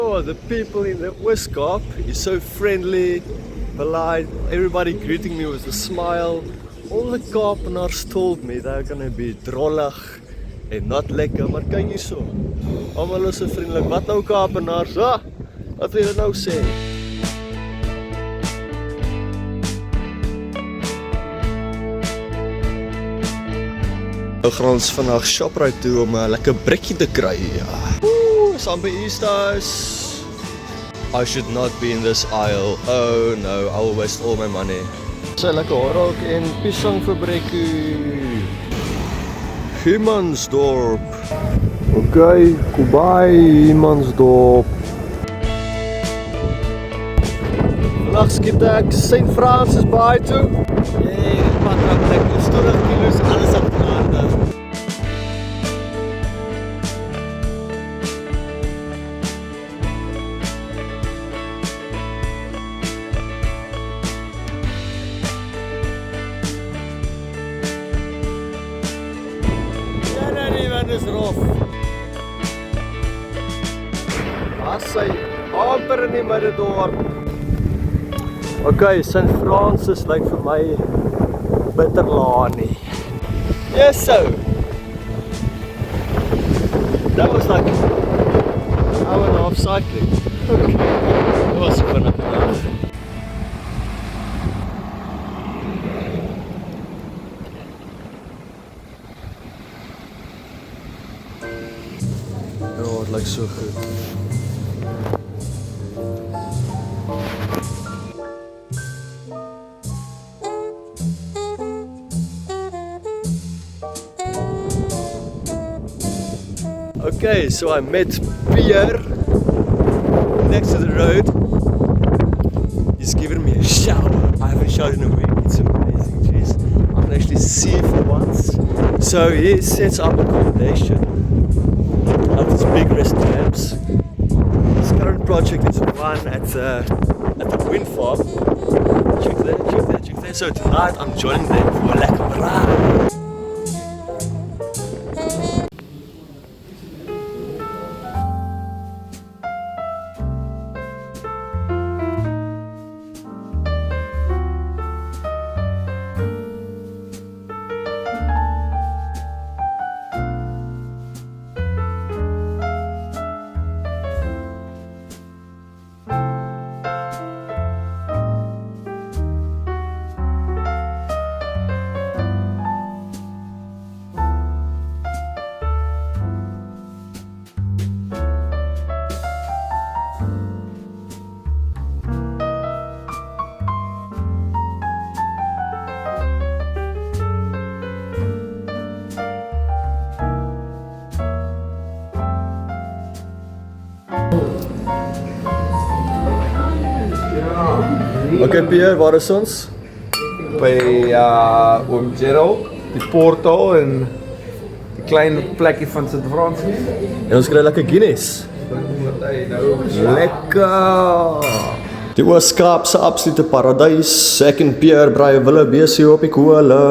Oh, the people in the Oos-Kaap is so friendly, polite, everybody greeting me with a smile. All the Kaapenaars told me they're gonna be drollig en not lekker, maar kyk hierso. Almal is so vriendelik. Wat nou Kaapenaars? Wat wil jy nou sê? Nou gaan ons vandag Shoprite toe om 'n lekker brekkie te kry. Is amper Easter's. I should not be in this aisle. Oh no, I will waste all my money. Sy lekker horrok en pisang vir brekkie. Humansdorp. Okay, Kubai, Humansdorp. Vandag skiet ek St. Francis Bay toe. Dit pad raak lekker 20 kilos, alles op die aarde. Is rof. As sy amper in die middedorp. Okay, St. Francis lyk vir my bitterlaanie. Yes, so. That was like an hour and a half cycling. Okay. That was fun up enough. Oh, it looks so good. Okay, so I met Pierre next to the road. He's given me a shower. I haven't showered in a week. It's amazing, jeez. I can actually see for once. So he sets up accommodation at this big rest camps. This current project is one at the wind farm. Check there. So tonight I'm joining them for a lekker braai. Okay Pierre, waar is ons? By oom Gerald, die portaal en die klein plekkie van St. Francis. En ons kry lekker Guinness. Lekker! Die Oos-Kaap se absolute paradys. Ek en Pierre braai wille besie op die kolle.